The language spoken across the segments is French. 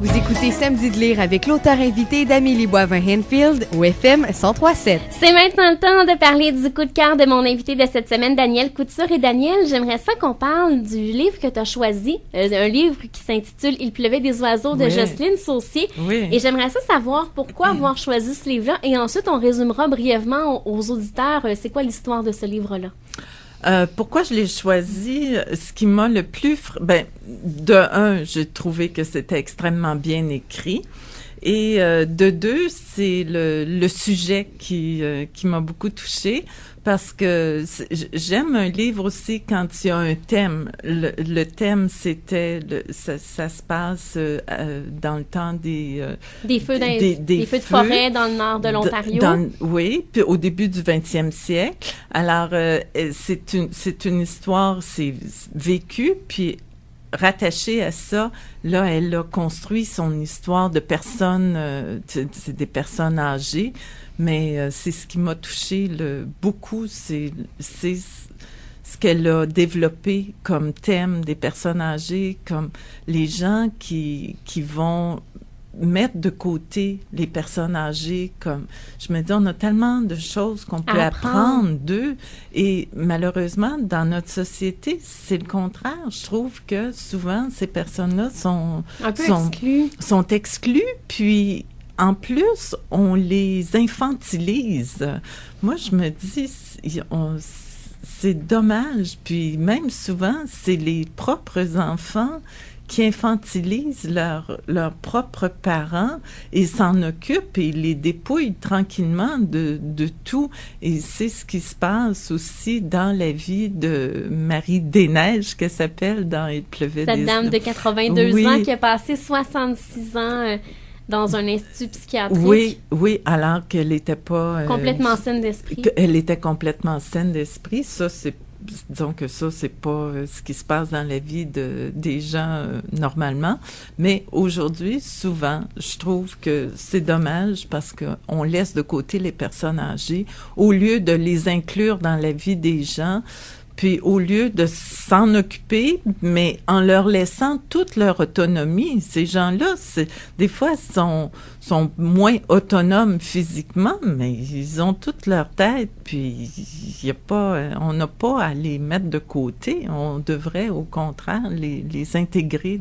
Vous écoutez Samedi de lire avec l'auteur invité d'Amélie Boivin-Henfield au FM 103.7. C'est maintenant le temps de parler du coup de cœur de mon invité de cette semaine, Daniel Couture. Et Daniel, j'aimerais ça qu'on parle du livre que tu as choisi, un livre qui s'intitule « Il pleuvait des oiseaux » de Jocelyne Saucier. Oui. Et j'aimerais ça savoir pourquoi avoir choisi ce livre-là. Et ensuite, on résumera brièvement aux auditeurs c'est quoi l'histoire de ce livre-là. Pourquoi je l'ai choisi? Ce qui m'a le plus... de un, j'ai trouvé que c'était extrêmement bien écrit. Et de deux, c'est le sujet qui m'a beaucoup touchée parce que j'aime un livre aussi quand il y a un thème. Le thème, c'était... ça se passe dans le temps des feux de forêt dans le nord de l'Ontario. Oui, puis au début du 20e siècle. Alors, c'est une histoire, c'est vécu, puis rattachée à ça, là, elle a construit son histoire de personnes, c'est des personnes âgées, mais c'est ce qui m'a touchée beaucoup, c'est ce qu'elle a développé comme thème des personnes âgées, comme les gens qui vont mettre de côté les personnes âgées, comme je me dis, on a tellement de choses qu'on peut apprendre d'eux, et malheureusement dans notre société c'est le contraire. Je trouve que souvent ces personnes-là sont exclues, puis en plus on les infantilise. Moi je me dis c'est dommage, puis même souvent c'est les propres enfants qui infantilisent leurs propres parents et s'en occupent et les dépouillent tranquillement de tout. Et c'est ce qui se passe aussi dans la vie de Marie Desneiges, qu'elle s'appelle dans « Il pleuvait des... » Cette dame de 82 ans qui a passé 66 ans dans un institut psychiatrique. Oui, alors qu'elle n'était pas... complètement saine d'esprit. Elle était complètement saine d'esprit. Ça, disons que ça, c'est pas ce qui se passe dans la vie des gens normalement. Mais aujourd'hui, souvent, je trouve que c'est dommage parce qu'on laisse de côté les personnes âgées au lieu de les inclure dans la vie des gens. Puis au lieu de s'en occuper, mais en leur laissant toute leur autonomie, ces gens-là, des fois, sont moins autonomes physiquement, mais ils ont toute leur tête, puis on n'a pas à les mettre de côté. On devrait, au contraire, les intégrer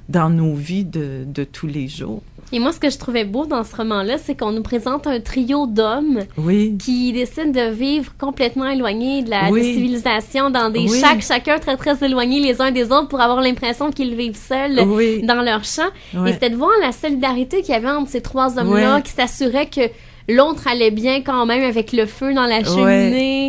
dans nos vies de tous les jours. Et moi, ce que je trouvais beau dans ce roman-là, c'est qu'on nous présente un trio d'hommes qui décident de vivre complètement éloignés de la civilisation dans des chacs, chacun très, très éloignés les uns des autres pour avoir l'impression qu'ils vivent seuls dans leur champ. Et c'était de voir la solidarité qu'il y avait entre ces trois hommes-là qui s'assuraient que l'autre allait bien quand même avec le feu dans la cheminée.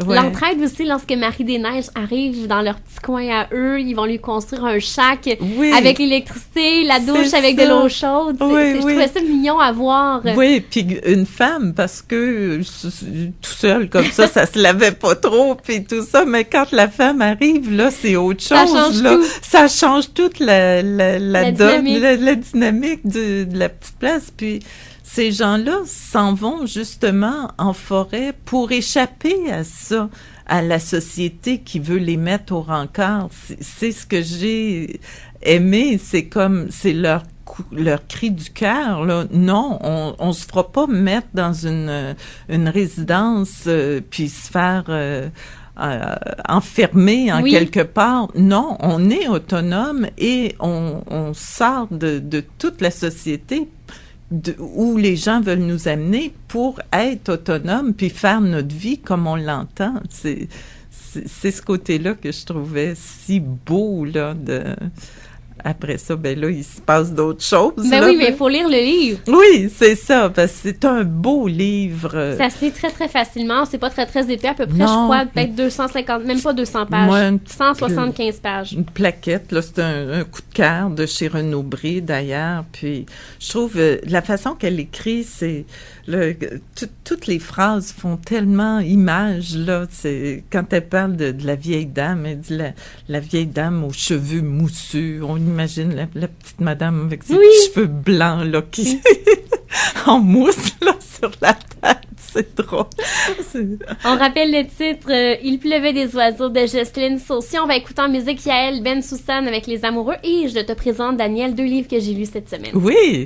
L'entraide aussi, lorsque Marie Desneiges arrive dans leur petit coin à eux, ils vont lui construire un shack avec l'électricité, la douche avec de l'eau chaude. Je trouvais ça mignon à voir. Oui, puis une femme, parce que tout seul comme ça se lavait pas trop, puis tout ça, mais quand la femme arrive, là, c'est autre chose. Ça change toute la dynamique de la petite place, puis ces gens-là s'en vont justement en forêt pour échapper à ça, à la société qui veut les mettre au rencard. C'est ce que j'ai aimé, c'est leur cri du cœur, là. Non, on se fera pas mettre dans une résidence puis se faire enfermé en quelque part. Non, on est autonome et on sort de toute la société où les gens veulent nous amener pour être autonomes puis faire notre vie comme on l'entend. C'est ce côté-là que je trouvais si beau, là, Après ça, ben là, il se passe d'autres choses. Ben oui, mais il faut lire le livre. Oui, c'est ça, parce que c'est un beau livre. Ça se lit très, très facilement. C'est pas très, très épais. À peu près, je crois, peut-être 250, même pas 200 pages. Moi, 175 pages. Une plaquette, là, c'est un coup de cœur de chez Renaud-Bré, d'ailleurs. Puis, je trouve, la façon qu'elle écrit, c'est... toutes les phrases font tellement image, là. Quand elle parle de la vieille dame, elle dit la vieille dame aux cheveux moussus. On imagine la petite madame avec ses petits cheveux blancs, là, qui en mousse, là, sur la tête. C'est drôle. On rappelle le titre Il pleuvait des oiseaux de Jocelyne Saucier. On va écouter en musique Yael Bensoussan avec Les Amoureux et je te présente, Daniel, 2 livres que j'ai lus cette semaine. Oui.